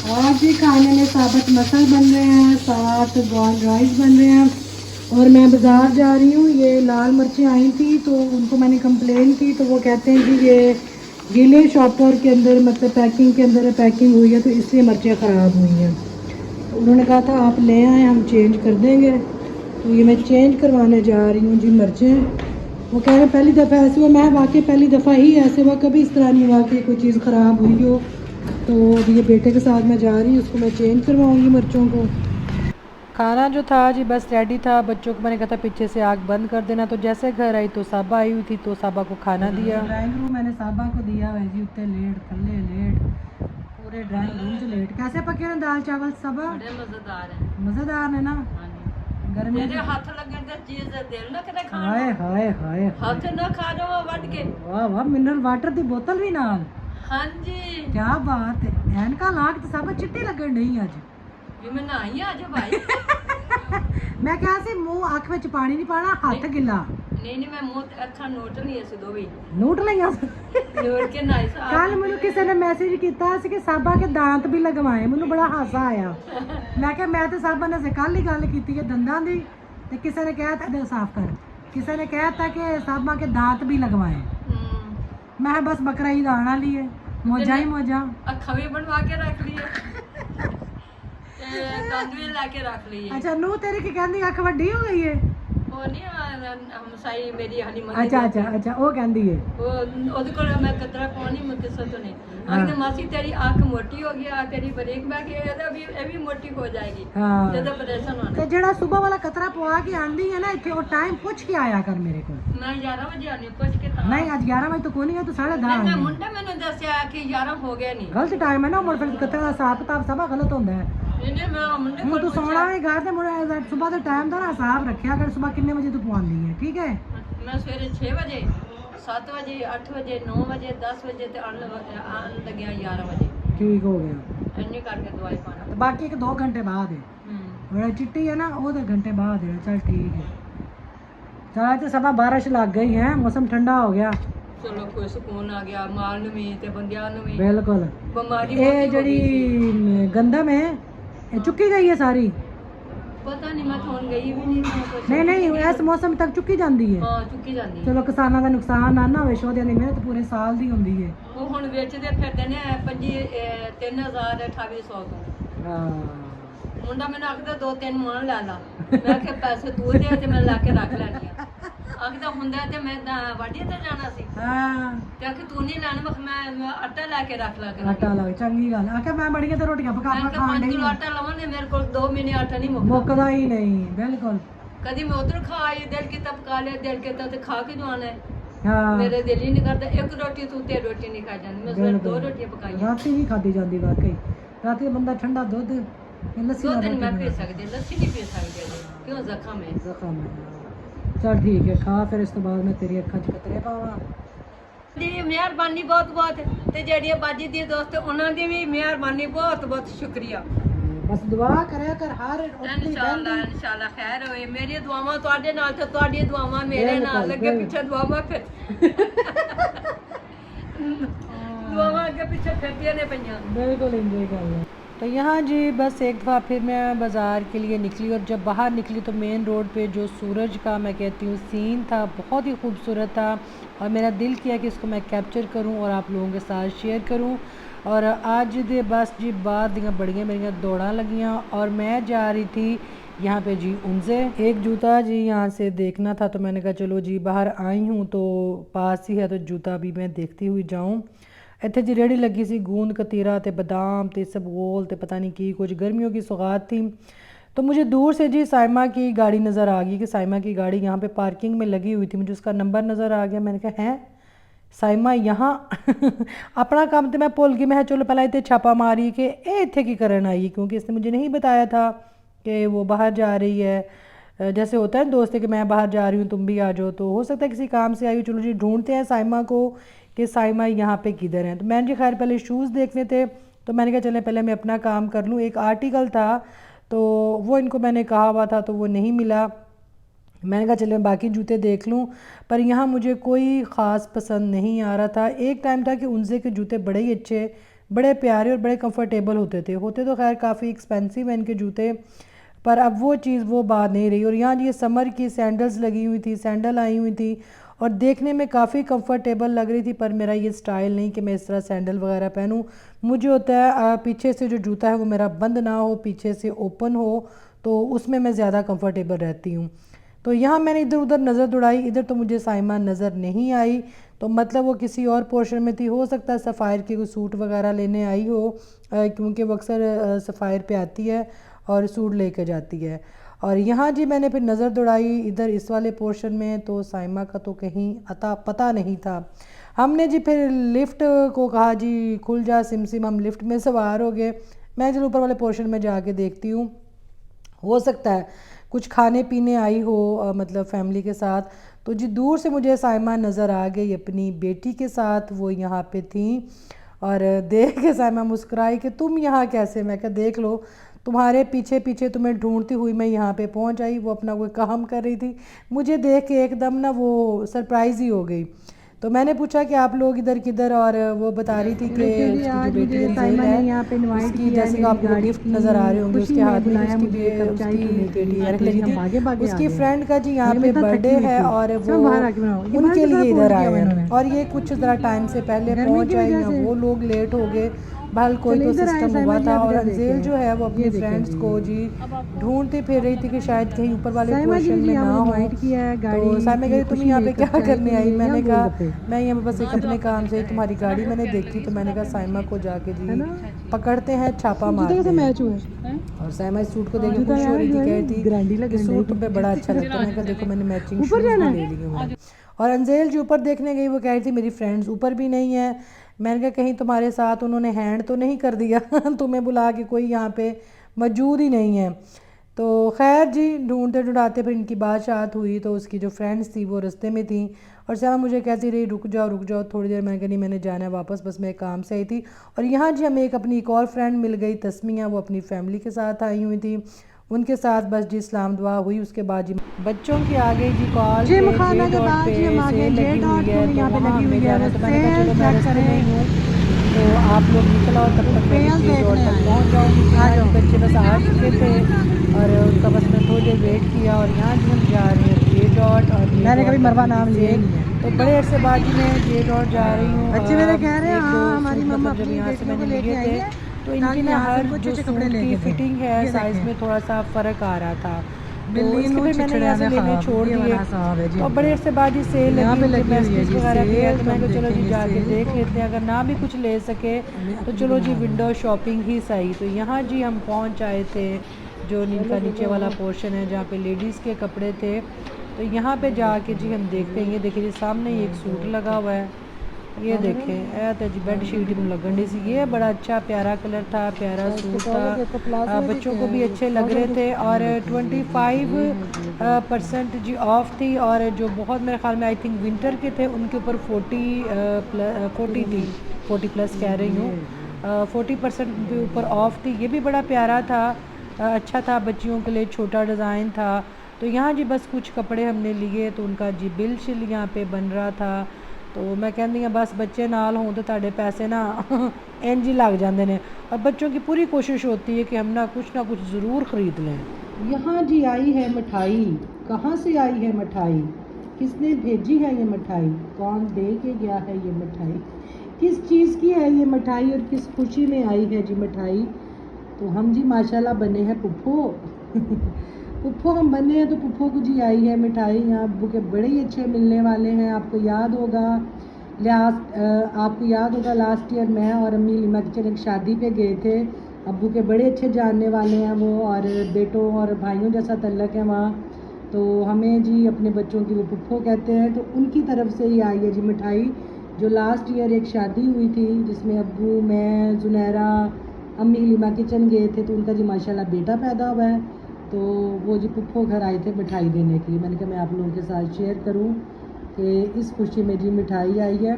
आज भी खाने में साबुत मसल बन रहे हैं, साथ बॉइल्ड राइस बन रहे हैं। और मैं बाज़ार जा रही हूँ, ये लाल मिर्चें आई थी तो उनको मैंने कंप्लेन की तो वो कहते हैं कि ये गीले शॉपर के अंदर मतलब पैकिंग के अंदर पैकिंग हुई है तो इसलिए मिर्चें ख़राब हुई हैं। तो उन्होंने कहा था आप ले आएँ हम चेंज कर देंगे, तो ये मैं चेंज करवाने जा रही हूँ जी मिर्चें। वो कह रहे पहली दफ़ा ऐसे हुआ, मैं वाकई पहली दफ़ा ही ऐसे हुआ, कभी इस तरह नहीं हुआ कि कोई चीज़ ख़राब हुई हो। तो अभी ये बेटे के साथ मैं जा रही हूँ, उसको मैं चेंज करवाऊँगी मिर्चों को। खाना जो था जी बस रेडी था, बच्चों को मैंने कहा था पीछे से आग बंद कर देना। तो जैसे घर आई तो साबा आई हुई थी तो साबा को खाना दिया। ड्राइंग रूम मैंने साबा को दिया है जी, उत्ते लेट थल्ले लेट पूरे ड्राइंग रूम से लेट। कैसे पके हैं दाल चावल साबा? बड़े मजेदार है। मज़ेदार है ना? गर्मी तेरे हाथ लगे तो चीज दिल ना करे खाना। हाय हाय हाय हाथ ना खा जाओ वट के। वाह वाह, मिनरल वाटर की बोतल भी नाल। हाँ जी क्या बात है, एनका लाग तो साबा चिट्टी लगन नहीं अज। भी मैं नहाई आज भाई। मैं क्या सी मुंह अख विच पानी नहीं पाना, हाथ गिला नहीं नहीं मैं मुंह अच्छा नोट नहीं ऐसे दो भी नोट लईया। नोट के नाई सा ਕੱਲ ਮੈਨੂੰ ਕਿਸੇ ਨੇ ਮੈਸੇਜ ਕੀਤਾ ਸੀ ਕਿ ਸਾਬਾ ਕੇ ਦਾੰਤ ਵੀ ਲਗਵਾਏ, ਮੈਨੂੰ ਬੜਾ ਹਾਸਾ ਆਇਆ। ਮੈਂ ਕਿਹਾ ਮੈਂ ਤੇ ਸਾਬਾ ਨਾਲ ਕੱਲ ਹੀ ਗੱਲ ਕੀਤੀ ਹੈ ਦੰਦਾਂ ਦੀ, ਤੇ ਕਿਸੇ ਨੇ ਕਿਹਾ ਤਾਂ ਸਾਫ਼ ਕਰ, ਕਿਸੇ ਨੇ ਕਹਿਤਾ ਕਿ ਸਾਬਾ ਕੇ दांत भी लगवाए। मैं बस बकरा ईद आने वाली है, मौजा ही मौजा। अखा भी बनवा के रख लिए दंद भी ला के रख लिए। अच्छा नू तेरी की कहंदी अख वड्डी हो गई है? वो नहीं हम साई मेरी हनी मनी अच्छा अच्छा अच्छा वो कहंदी है वो ਉਹਦੇ ਕੋਲ ਮੈਂ ਕਤਰਾ ਪਾਣੀ ਮੈਂ ਕਿਸੇ ਤੋਂ ਨਹੀਂ ਆਖਦੇ ਮਾਸੀ ਤੇਰੀ ਅੱਖ ਮੋਟੀ ਹੋ ਗਈ ਆ ਤੇਰੀ ਬਰੀਕ ਮੈਂ ਕਿ ਇਹਦਾ ਵੀ ਇਹ ਵੀ ਮੋਟੀ ਹੋ ਜਾਏਗੀ ਜਦੋਂ ਪਰੇਸ਼ਾਨ ਹੋਣਾ। ਤੇ ਜਿਹੜਾ ਸਵੇਰ ਵਾਲਾ ਕਤਰਾ ਪਵਾ ਕੇ ਆਂਦੀ ਹੈ ਨਾ ਇੱਥੇ, ਉਹ ਟਾਈਮ ਪੁੱਛ ਕੇ ਆਇਆ ਕਰ ਮੇਰੇ ਕੋਲ। ਮੈਂ 11 ਵਜੇ ਆਣੀ ਪੁੱਛ ਕੇ ਤਾਂ ਨਹੀਂ ਅੱਜ 11 ਵਜੇ ਤੋਂ ਕੋਈ ਨਹੀਂ ਹੈ, ਤੂੰ 10:30 ਮੈਂ ਮੁੰਡਾ ਮੈਨੂੰ ਦੱਸਿਆ ਕਿ 11 ਹੋ ਗਿਆ ਨਹੀਂ। ਗਲਤ ਟਾਈਮ ਹੈ ਨਾ, ਮੁੜ ਫਿਰ ਕਤਰਾ ਦਾ ਹਿਸਾਬ ਕਿਤਾਬ ਸਭਾ ਗਲਤ ਹੁੰਦਾ ਹੈ। ਨਹੀਂ ਨਹੀਂ ਮੈਂ ਮੁੰਡੇ ਹੁਣ ਕੋਲ ਤੂੰ ਸੌਣਾ ਵੀ ਘਰ ਤੇ ਮੁੜ ਸਵੇਰ ਦੇ ਟਾਈਮ ਦਾ ਨਾ ਹਿਸਾਬ ਰੱਖਿਆ ਕਰ, ਸਵੇਰ ਕਿੰਨੇ ਵਜੇ ਤੂੰ ਪਵਾਉਂਦੀ ਹੈ, ਠੀਕ ਹੈ? ਮੈਂ ਸਵੇਰੇ 6 ਵਜੇ 7 ਵਜੇ 8 ਵਜੇ 9 ਵਜੇ 10 ਵਜੇ ਤੇ ਆਣ ਲੱਗਿਆ 11 ਵਜੇ। ਠੀਕ ਹੋ ਗਿਆ। ਇੰਨੇ ਕਰਕੇ ਦਵਾਈ ਪਾਣਾ ਤੇ ਬਾਕੀ 1-2 ਘੰਟੇ ਬਾਅਦ ਹੈ, ਜਿਹੜਾ ਚਿੱਟੀ है ना वो तो घंटे बाद है। चल ठीक है, चल तो सभा बारिश लग गई है, मौसम ठंडा हो गया। ਚਲੋ ਕੋਈ ਸਕੂਨ ਆ ਗਿਆ ਮਾਲ ਨੂੰ ਵੀ ਤੇ ਬੰਦਿਆਂ ਨੂੰ ਵੀ। बिल्कुल ਬਿਮਾਰੀ ये जड़ी गंदम है ये चुकी गई है सारी? ਪਤਾ ਨਹੀਂ ਮੈਂ ਥੋਨ ਗਈ ਵੀ ਨਹੀਂ ਮੈਂ ਕੁਛ नहीं नहीं इस मौसम तक चुकी जाती है। ਹਾਂ ਚੁੱਕੀ ਜਾਂਦੀ ਹੈ। चलो किसानों का नुकसान ना ना होवे, शोधियां ਦੀ ਮਿਹਨਤ ਪੂਰੇ ਸਾਲ ਦੀ ਹੁੰਦੀ ਹੈ। ਉਹ ਹੁਣ ਵੇਚਦੇ ਫਿਰਦੇ ਨੇ 3000 2800 ਤੋਂ। ਹਾਂ ਮੁੰਡਾ ਮੈਨੂੰ ਆਖਦਾ 2-3 ਮਣ ਲੈ ਲਾ। ਮੈਂ ਕਿਹਾ ਪੈਸੇ ਤੂੰ ਦੇ ਤੇ ਮੈਂ ਲਾ ਕੇ ਰੱਖ ਲੈਣੀ ਆ। ਆਖਦਾ ਹੁੰਦਾ ਤੇ ਮੈਂ ਤਾਂ ਵਾਢੀ ਤੇ ਜਾਣਾ ਸੀ। ਹਾਂ ਤੇ ਆਖੇ ਤੂੰ ਨਹੀਂ ਲੈਣਾ। ਮੈਂ ਆਟਾ ਲੈ ਕੇ ਰੱਖ ਲਾ ਕੇ ਆਟਾ ਲਾ ਚੰਗੀ ਗੱਲ ਆ ਕਿ ਮੈਂ ਬੜੀਆਂ ਤੇ ਰੋਟੀਆਂ ਪਕਾ ਮੈਂ ਪਕਾ ਕਿਹਾ ਖਾਣ 5 ਡਈ ਕਿਲੋ ਆਟਾ ਲਵਾਂਗੇ ਮੇਰੇ ਕੋਲ 2 ਮਹੀਨੇ ਆਟਾ ਨਹੀਂ ਮੁੱਕਦਾ। ਮੁੱਕਦਾ ਹੀ ਨਹੀਂ ਬਿਲਕੁਲ। ਕਦੀ ਮੈਂ ਉਧਰ ਖਾ ਆਈ ਦਿਲ ਕੀਤਾ ਪਕਾ ਲਿਆ ਦਿਲ ਕੀਤਾ ਤੇ ਖਾ ਕੇ ਜਾਣਾ ਹੈ। ਹਾਂ ਮੇਰੇ ਦਿਲ ਹੀ ਨਹੀਂ ਕਰਦਾ ਇੱਕ ਰੋਟੀ ਤੂੰ ਤੇ ਰੋਟੀ ਨਹੀਂ ਖਾ ਜਾਂਦੀ। ਮੈਂ ਸਿਰਫ 2 ਰੋਟੀਆਂ ਪਕਾਈਆਂ। ਰਾਤੀ ਹੀ ਖਾਦੀ ਜਾਂਦੀ ਵਾਕਈ। ਰਾਤੀ ਬੰਦਾ ਠੰਡਾ ਦੁੱਧ ਲੱਸੀ ਦੁੱਧ ਨਾਲ ਨਹੀਂ ਮੈਂ ਪੀ ਸਕਦੀ ਲੱਸੀ ਨਹੀਂ ਪੀ ਸਕਦੀ ਕਿਉਂ ਜ਼ਖਮ ਹੈ। ਜ਼ਖਮ ਹੈ। चल ठीक है खा, फिर इस तो बाद मैं तेरी अखा च कतरे पावा। ਦੀ ਮਿਹਰਬਾਨੀ ਬਹੁਤ ਬਹੁਤ ਤੇ ਜਿਹੜੀਆਂ ਬਾਜੀ ਦੀ ਦੋਸਤ ਉਹਨਾਂ ਦੀ ਵੀ ਮਿਹਰਬਾਨੀ ਬਹੁਤ ਬਹੁਤ ਸ਼ੁਕਰੀਆ। बस दुआ करया कर हर ਇਨਸ਼ਾਅੱਲਾ ਖੈਰ ਹੋਏ। ਮੇਰੀ ਦੁਆਵਾਂ ਤੁਹਾਡੇ ਨਾਲ ਤੇ ਤੁਹਾਡੀਆਂ ਦੁਆਵਾਂ ਮੇਰੇ ਨਾਲ। ਅੱਗੇ ਪਿੱਛੇ ਦੁਆਵਾਂ ਫਿਰ दुआवां आगे पीछे फिरतियां ने पईयां। बिल्कुल एंजॉय कर लो। तो यहाँ जी बस एक दफ़ा फिर मैं बाज़ार के लिए निकली, और जब बाहर निकली तो मेन रोड पे जो सूरज का मैं कहती हूँ सीन था बहुत ही खूबसूरत था, और मेरा दिल किया कि इसको मैं कैप्चर करूँ और आप लोगों के साथ शेयर करूँ। और आज दे बस जी बाहर दियाँ बड़ियाँ बड़ियाँ दौड़ां लगियाँ, और मैं जा रही थी यहाँ पे जी उनसे एक जूता जी यहाँ से देखना था, तो मैंने कहा चलो जी बाहर आई हूँ तो पास ही है तो जूता भी मैं देखती हुई जाऊँ। ਇੱਥੇ ਜੀ ਰੇੜੀ ਲੱਗੀ ਸੀ ਗੂੰਦ कतीरा ਤੇ बादाम ਤੇ सबगोल ਤੇ पता नहीं की कुछ गर्मियों की सौगात थी। तो मुझे दूर से जी साइमा की गाड़ी नज़र आ गई कि साइमा की गाड़ी यहाँ पे पार्किंग में लगी हुई थी। मुझे उसका नंबर नज़र आ गया। मैंने कहा हैं साइमा यहाँ अपना काम तो मैं भुल गई। मैं चलो पहले इतने छापा मारी कि ये इतने की करन आई, क्योंकि इसने मुझे नहीं बताया था कि वो बाहर जा रही है। जैसे होता है दोस्त है कि मैं बाहर जा रही हूँ तुम भी आ जाओ, तो हो सकता है किसी काम से आई हो। चलो जी ढूंढते हैं साइमा को कि साइमा यहाँ पे किधर हैं। तो मैंने जी खैर पहले शूज़ देखने थे, तो मैंने कहा चले पहले मैं अपना काम कर लूँ। एक आर्टिकल था तो वो इनको मैंने कहा हुआ था तो वो नहीं मिला। मैंने कहा चले बाकी जूते देख लूँ, पर यहाँ मुझे कोई ख़ास पसंद नहीं आ रहा था। एक टाइम था कि उनसे के जूते बड़े ही अच्छे बड़े प्यारे और बड़े कंफर्टेबल होते तो खैर काफ़ी एक्सपेंसिव हैं इनके जूते, पर अब वो चीज़ वो बात नहीं रही। और यहाँ ये समर की सैंडल्स लगी हुई थी, सैंडल आई हुई थी और देखने में काफ़ी कंफर्टेबल लग रही थी, पर मेरा ये स्टाइल नहीं कि मैं इस तरह सैंडल वगैरह पहनूं। मुझे होता है पीछे से जो जूता है वो मेरा बंद ना हो, पीछे से ओपन हो, तो उसमें मैं ज़्यादा कंफर्टेबल रहती हूँ। तो यहाँ मैंने इधर उधर नज़र दौड़ाई, इधर तो मुझे साइमा नज़र नहीं आई, तो मतलब वो किसी और पोर्शन में थी। हो सकता है सफ़ायर की कोई सूट वगैरह लेने आई हो, क्योंकि वो अक्सर सफ़ायर पे आती है और सूट लेकर जाती है। और यहाँ जी मैंने फिर नज़र दौड़ाई इधर इस वाले पोर्शन में, तो साइमा का तो कहीं अता पता नहीं था। हमने जी फिर लिफ्ट को कहा जी खुल जा सिम, हम लिफ्ट में सवार हो गए। मैं चलो ऊपर वाले पोर्शन में जाके देखती हूँ, हो सकता है कुछ खाने पीने आई हो, मतलब फैमिली के साथ। तो जी दूर से मुझे साइमा नज़र आ गई अपनी बेटी के साथ, वो यहाँ पे थी। और देख के साइमा मुस्कुराई कि तुम यहाँ कैसे। मैं कहा देख लो, तुम्हारे पीछे पीछे तुम्हें ढूंढती हुई मैं यहाँ पे पहुँच आई। वो अपना कोई काम कर रही थी, मुझे देख के एकदम ना वो सरप्राइज़ ही हो गई। तो मैंने पूछा कि आप लोग इधर किधर, और वो बता रही थी कि उसकी जो बेटी अंजेल है उसकी, जैसे कि आपको गिफ्ट नज़र आ रहे होंगे उसके हाथ में, उसकी बेटी यार लगी थी, उसकी फ्रेंड का जी यहाँ पे बर्थडे है और वो उनके लिए इधर आए हैं। और ये कुछ ज़रा टाइम से पहले पहुँच आए या वो लोग लेट हो गए, बहल कोई तो सिस्टम हुआ था। और अंजेल जो है वो अपनी फ्रेंड्स को जी ढूंढती फिर रही थी कि शायद कहीं ऊपर वाले पोर्शन में ना हो। तो साइमा कही तुम यहाँ पे क्या करने आई। मैंने कहा मैं यहाँ पे बस एक अपने काम से, तुम्हारी गाड़ी मैंने देखी तो मैंने कहा साइमा को जाके जी पकड़ते हैं, छापा मारते हैं। और साइमा इस सूट को देख के खुश हो रही थी, कह रही थी कि सूट तुम पे बड़ा अच्छा लगता है। मैंने कहा देखो मैंने मैचिंग शूज़ भी ले लिए हैं। और अंजेल जो ऊपर देखने गई वो कह रही थी मेरी फ्रेंड्स ऊपर भी नहीं है। मैंने कहा कहीं तुम्हारे साथ उन्होंने हैंड तो नहीं कर दिया तुम्हें बुला के कोई यहाँ पे मौजूद ही नहीं है। तो खैर जी ढूंढते ढूंढाते फिर इनकी बातचीत हुई, तो उसकी जो फ्रेंड्स थी वो रास्ते में थी और साइमा मुझे कहती रही रुक जाओ थोड़ी देर। मैंने कहा नहीं मैंने जाना है वापस, बस मैं काम से आई थी। और यहाँ जी हमें अपनी एक और फ्रेंड मिल गई तस्मिया, वो अपनी फैमिली के साथ आई हुई थी, उनके साथ बस जी इस्लाम दुआ हुई। उसके बाद जी बच्चों की आ गई जी कॉल जिम खाना के बाद जी हम आगे जे डॉट में यहाँ पे लगी हुई है, तो मैंने कहा चलो मैं रास्ते में ही हूँ तो आप लोग निकल आओ, तब तक मैं जे डॉट तक पहुँच जाऊँगी। आज बच्चे बस आ चुके थे और उनका बस मैं थोड़ी देर वेट किया। और यहाँ जी हम जा रहे हैं जे डॉट, और मैंने कभी मरवा नाम लिया नहीं है, तो बड़े अरसे बाद जी मैं जे डॉट जा रही हूँ। बच्चे मेरे कह रहे हैं हाँ हमारी मम्मा जब अपनी यहाँ से बेटियों को मैंने लेके लिए आई थे है, तो इनकी ना हर जो सूट की फिटिंग है ये साइज़ देखें। में थोड़ा सा फ़र्क आ रहा था, तो बिल्ली इसके नूं फिर मैंने यहाँ से छिछड़ियां लेने ख्वाब, छोड़ ये दिए। वाला साहब है जी तो हमको। बड़े अरसे बाद जी सेल यहाँ पे लगी लगी हुई है बेस्टिस जी वगैरह की है, सेल, तो मैं तो कहा चलो जी देखेंगे जाके सेल देख को। लेते हैं, अगर ना भी कुछ ले सके तो चलो जी विंडो शॉपिंग ही सही। तो यहाँ जी हम पहुँच आए थे जो इनका नीचे वाला पोर्शन है जहाँ पे लेडीज़ के कपड़े थे। तो यहाँ पे जाके जी हम देखते हैं, ये देखिए जी सामने एक सूट लगा हुआ है, ये देखें ऐ तो जी बेड शीट ही लगन डी सी। ये बड़ा अच्छा प्यारा कलर था, प्यारा सूट था, बच्चों को भी अच्छे लग रहे थे। और 25% जी ऑफ थी, और जो बहुत मेरे ख्याल में आई थिंक विंटर के थे उनके ऊपर 40 थी, 40 प्लस कह रही हूँ, 40% के ऊपर ऑफ थी। ये भी बड़ा प्यारा था, अच्छा था, बच्चियों के लिए छोटा डिज़ाइन था। तो यहाँ जी बस कुछ कपड़े हमने लिए, तो उनका जी बिल शिल यहाँ पे बन रहा था। तो मैं कहती हूँ बस बच्चे नाल हों तो ताड़े पैसे ना इंज ही लग जाते हैं, और बच्चों की पूरी कोशिश होती है कि हम ना कुछ ज़रूर ख़रीद लें। यहाँ जी आई है मिठाई, कहाँ से आई है मिठाई, किसने भेजी है ये मिठाई, कौन दे के गया है ये मिठाई, किस चीज़ की है ये मिठाई और किस खुशी में आई है जी मिठाई। तो हम जी माशाल्लाह बने हैं पुप्पो पुप्पो हम बने हैं, तो पुप्पो को जी आई है मिठाई। यहाँ अब्बू के बड़े ही अच्छे मिलने वाले हैं। आपको याद होगा लास्ट ईयर मैं और अम्मी लिमा किचन एक शादी पे गए थे, अब्बू के बड़े अच्छे जानने वाले हैं वो, और बेटों और भाइयों जैसा तल्लक है वहाँ। तो हमें जी अपने बच्चों की वो पुप्पो कहते हैं, तो उनकी तरफ से ही आई है जी मिठाई, जो लास्ट ईयर एक शादी हुई थी जिसमें अब्बू, मैं, जुनैरा, अम्मी लिमा किचन गए थे, तो उनका जी माशाल्लाह बेटा पैदा हुआ है। तो वो जी पुप्पो घर आए थे मिठाई देने के लिए। मैंने कहा मैं आप लोगों के साथ शेयर करूं कि इस खुशी में जी मिठाई आई है।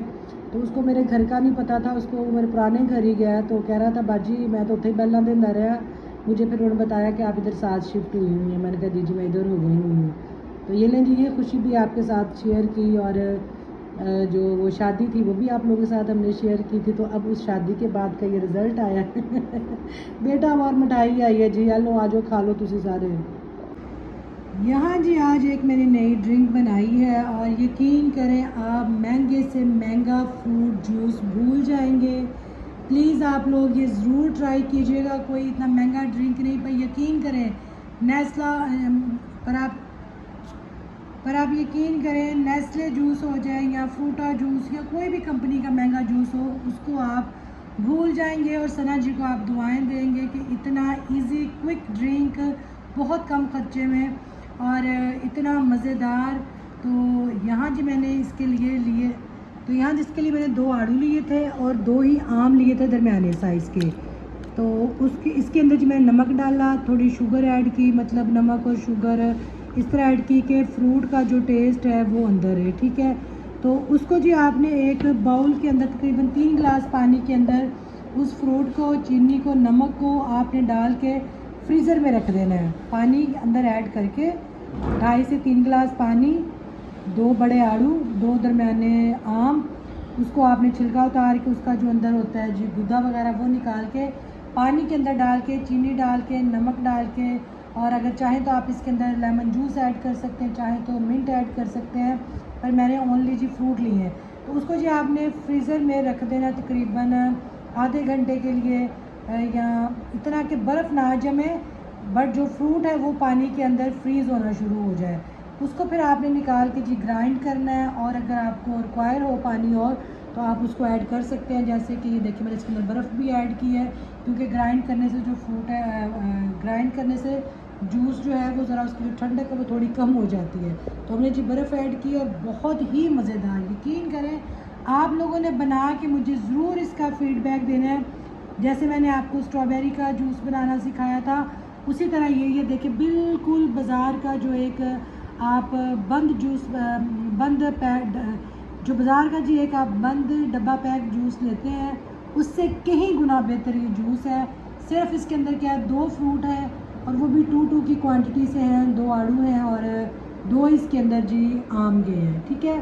तो उसको मेरे घर का नहीं पता था, उसको मेरे पुराने घर ही गया, तो कह रहा था बाजी मैं तो उत्थे पहला दिन रहा, मुझे फिर उन्होंने बताया कि आप इधर साथ शिफ्ट हुई हुई हैं। मैंने कहा जी मैं इधर हो गई हुई हूँ। तो ये लें जी, ये खुशी भी आपके साथ शेयर की। और जो वो शादी थी वो भी आप लोगों के साथ हमने शेयर की थी। तो अब उस शादी के बाद का ये रिज़ल्ट आया बेटा और मिठाई आई है जी, लो आ जाओ खा लो तुसी सारे। यहाँ जी आज एक मैंने नई ड्रिंक बनाई है और यकीन करें आप महंगे से महंगा फ्रूट जूस भूल जाएंगे। प्लीज़ आप लोग ये ज़रूर ट्राई कीजिएगा, कोई इतना महंगा ड्रिंक नहीं, पर यकीन करें नेस्ला पर आप यकीन करें नेस्ले जूस हो जाए या फ्रूटा जूस या कोई भी कंपनी का महंगा जूस हो, उसको आप भूल जाएंगे और सना जी को आप दुआएं देंगे कि इतना इजी क्विक ड्रिंक बहुत कम खर्चे में और इतना मज़ेदार। तो यहाँ जी मैंने इसके लिए तो यहाँ जिसके लिए मैंने 2 आड़ू लिए थे और 2 ही आम लिए थे दरमियाने साइज़ के। तो उसके इसके अंदर जी मैंने नमक डाला, थोड़ी शुगर ऐड की, मतलब नमक और शुगर इस तरह ऐड की कि फ्रूट का जो टेस्ट है वो अंदर है, ठीक है। तो उसको जी आपने एक बाउल के अंदर तकरीबन 3 गिलास पानी के अंदर उस फ्रूट को, चीनी को, नमक को आपने डाल के फ्रीज़र में रख देना है। पानी अंदर ऐड करके 2.5 से 3 गिलास पानी, 2 बड़े आड़ू, 2 दरमियाने आम, उसको आपने छिलका उतार के उसका जो अंदर होता है जी गुदा वगैरह वो निकाल के पानी के अंदर डाल के, चीनी डाल के, नमक डाल के, और अगर चाहें तो आप इसके अंदर लेमन जूस ऐड कर सकते हैं, चाहें तो मिंट ऐड कर सकते हैं, पर मैंने ओनली जी फ्रूट लिए हैं। तो उसको जी आपने फ्रीज़र में रख देना तकरीबन आधे घंटे के लिए, या इतना कि बर्फ़ ना जमे बट जो फ्रूट है वो पानी के अंदर फ्रीज़ होना शुरू हो जाए। उसको फिर आपने निकाल के जी ग्राइंड करना है, और अगर आपको रिक्वायर हो पानी और तो आप उसको ऐड कर सकते हैं। जैसे कि देखिए मैंने इसके अंदर बर्फ़ भी ऐड की है, क्योंकि ग्राइंड करने से जो फ्रूट है ग्राइंड करने से जूस जो है वो ज़रा उसकी जो ठंडक है वो थोड़ी कम हो जाती है। तो हमने जी बर्फ़ ऐड की और बहुत ही मज़ेदार, यकीन करें आप लोगों ने बना के मुझे ज़रूर इसका फ़ीडबैक देना है। जैसे मैंने आपको स्ट्रॉबेरी का जूस बनाना सिखाया था उसी तरह ये देखिए बिल्कुल बाज़ार का जो एक आप बंद जूस बंद पैक जो बाज़ार का जी एक आप बंद डब्बा पैक जूस लेते हैं उससे कहीं गुना बेहतर ये जूस है। सिर्फ इसके अंदर क्या है, 2 फ्रूट है और वो भी 2-2 की क्वांटिटी से हैं, 2 आड़ू हैं और 2 इसके अंदर जी आम गए हैं, ठीक है।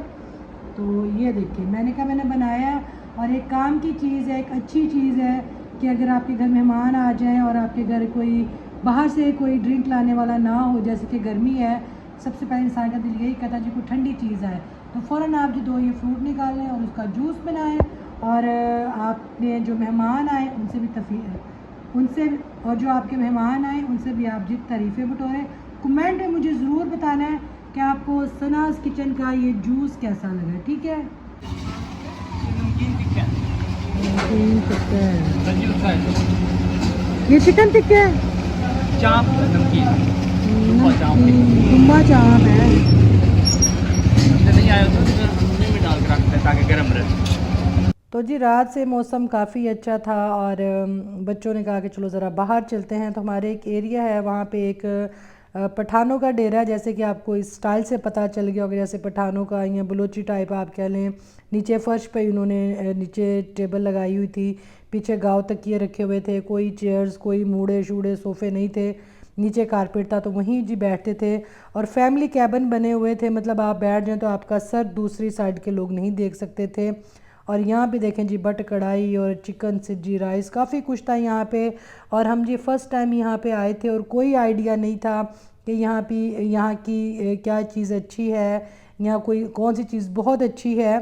तो ये देखिए मैंने कहा मैंने बनाया, और एक काम की चीज़ है, एक अच्छी चीज़ है कि अगर आपके घर मेहमान आ जाएं और आपके घर कोई बाहर से कोई ड्रिंक लाने वाला ना हो, जैसे कि गर्मी है, सबसे पहले इंसान का दिल यही कहता है जी कोई ठंडी चीज़ है, तो फ़ौरन आप जी 2 ये फ्रूट निकाल लें और उसका जूस बनाएं, और आपने जो मेहमान आए उनसे भी उनसे और जो आपके मेहमान आए उनसे भी आप जी तारीफ़ें बटोरें। कमेंट में मुझे ज़रूर बताना है कि आपको सनाज़ किचन का ये जूस कैसा लगा, ठीक है। ये चिकन टिक्का है, चाप नमकीन तुम्बा चाप है। नहीं आया तो में डाल के रखते हैं ताकि गर्म रहे। तो जी रात से मौसम काफ़ी अच्छा था और बच्चों ने कहा कि चलो ज़रा बाहर चलते हैं। तो हमारे एक एरिया है वहाँ पे एक पठानों का डेरा है, जैसे कि आपको इस स्टाइल से पता चल गया होगा, जैसे पठानों का या बलोची टाइप आप कह लें। नीचे फ़र्श पे उन्होंने नीचे टेबल लगाई हुई थी, पीछे गाँव तकिए रखे हुए थे, कोई चेयर्स, कोई मूड़े शूड़े सोफ़े नहीं थे, नीचे कारपेट था, तो वहीं जी बैठते थे। और फैमिली कैबिन बने हुए थे, मतलब आप बैठ जाएं तो आपका सर दूसरी साइड के लोग नहीं देख सकते थे। और यहाँ पे देखें जी बट कढ़ाई और चिकन सज्जी राइस काफ़ी कुछ था यहाँ पे। और हम जी फ़र्स्ट टाइम यहाँ पे आए थे और कोई आइडिया नहीं था कि यहाँ की क्या चीज़ अच्छी है, यहाँ कोई कौन सी चीज़ बहुत अच्छी है।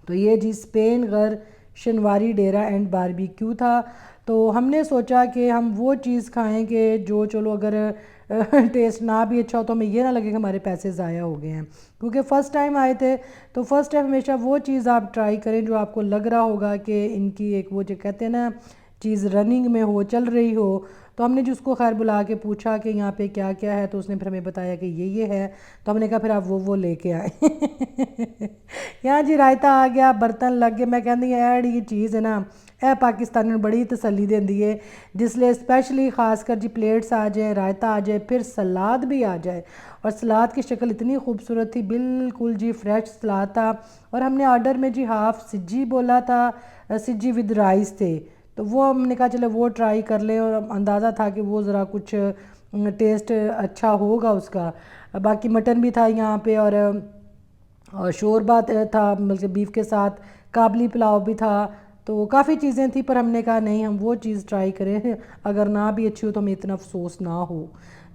तो ये जी स्पेन घर शनवारी डेरा एंड बारबेक्यू था। तो हमने सोचा कि हम वो चीज़ खाएंगे जो चलो अगर टेस्ट ना भी अच्छा हो तो हमें ये ना लगे कि हमारे पैसे ज़ाया हो गए हैं, क्योंकि फ़र्स्ट टाइम आए थे। तो फ़र्स्ट टाइम हमेशा वो चीज़ आप ट्राई करें जो आपको लग रहा होगा कि इनकी एक वो जो कहते हैं ना चीज़ रनिंग में हो, चल रही हो। तो हमने जिसको खैर बुला के पूछा कि यहाँ पे क्या क्या है, तो उसने फिर हमें बताया कि ये है। तो हमने कहा फिर आप वो लेके आए यहाँ जी रायता आ गया, बर्तन लग गए। मैं कहती ऐड ये चीज़ है ना ए पाकिस्तानी ने बड़ी तसल्ली देंदी है, जिसलिए स्पेशली ख़ासकर जी प्लेट्स आ जाए, रायता आ जाए, फिर सलाद भी आ जाए। और सलाद की शक्ल इतनी खूबसूरत थी, बिल्कुल जी फ्रेश सलाद था। और हमने ऑर्डर में जी हाफ़ सिज्जी बोला था, सिज्जी विद राइस थे। तो वो हमने कहा चलो वो ट्राई कर लें, और अंदाज़ा था कि वो ज़रा कुछ टेस्ट अच्छा होगा उसका। बाकी मटन भी था यहाँ पे, और और शोरबा था, मतलब बीफ के साथ काबली पुलाव भी था। तो काफ़ी चीज़ें थी, पर हमने कहा नहीं, हम वो चीज़ ट्राई करें, अगर ना भी अच्छी हो तो हमें इतना अफसोस ना हो।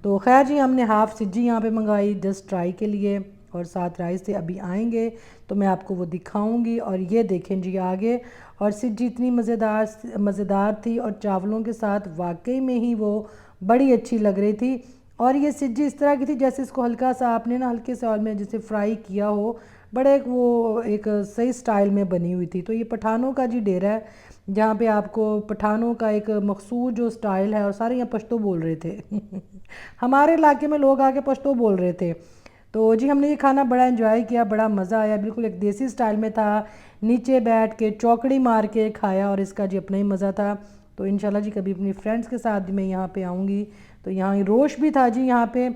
तो खैर जी, हमने हाफ़ सिज्जी यहाँ पे मंगाई जस्ट ट्राई के लिए, और साथ राइस से अभी आएंगे तो मैं आपको वो दिखाऊंगी। और ये देखें जी आगे, और सिज्जी इतनी मज़ेदार थी, और चावलों के साथ वाकई में ही वो बड़ी अच्छी लग रही थी। और ये सिज्जी इस तरह की थी जैसे इसको हल्का सा आपने ना हल्के से ऑयल में जैसे फ्राई किया हो, बड़े वो एक सही स्टाइल में बनी हुई थी। तो ये पठानों का जी डेरा है, जहाँ पे आपको पठानों का एक मखसूस जो स्टाइल है, और सारे यहाँ पश्तो बोल रहे थे हमारे इलाके में लोग आके पश्तो बोल रहे थे। तो जी हमने ये खाना बड़ा एंजॉय किया, बड़ा मज़ा आया, बिल्कुल एक देसी स्टाइल में था, नीचे बैठ के चौकड़ी मार के खाया, और इसका जी अपना ही मज़ा था। तो इंशाल्लाह जी कभी अपनी फ्रेंड्स के साथ भी मैं यहाँ पे आऊँगी। तो यहाँ रोश भी था जी यहाँ पे,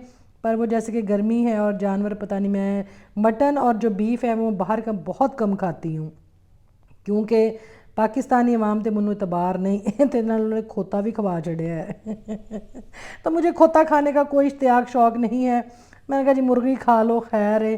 पर वो जैसे कि गर्मी है और जानवर पता नहीं, मैं मटन और जो बीफ है वो बाहर का बहुत कम खाती हूँ, क्योंकि पाकिस्तानी अवाम तो मैनू इतबार नहीं तो उन्होंने खोता भी खवा चढ़िया है तो मुझे खोता खाने का कोई इश्तियाक शौक़ नहीं है। मैंने कहा जी मुर्गी खा लो, खैर है।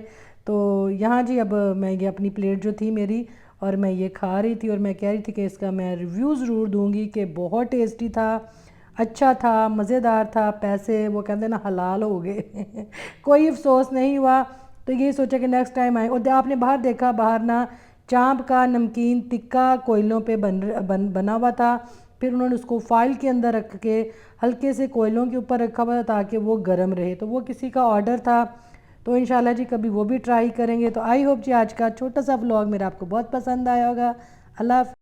तो यहाँ जी अब मैं ये अपनी प्लेट जो थी मेरी, और मैं ये खा रही थी, और मैं कह रही थी कि इसका मैं रिव्यू ज़रूर दूँगी कि बहुत टेस्टी था, अच्छा था, मज़ेदार था, पैसे वो कहते हैं ना हलाल हो गए कोई अफसोस नहीं हुआ। तो ये सोचा कि नेक्स्ट टाइम आए। और आपने बाहर देखा, बाहर ना चाँप का नमकीन टिक्का कोयलों पे बना हुआ था, फिर उन्होंने उसको फाइल के अंदर रख के हल्के से कोयलों के ऊपर रखा हुआ था ताकि वो गर्म रहे। तो वो किसी का ऑर्डर था, तो इंशाल्लाह जी कभी वो भी ट्राई करेंगे। तो आई होप जी आज का छोटा सा व्लॉग मेरा आपको बहुत पसंद आया होगा। अल्लाह।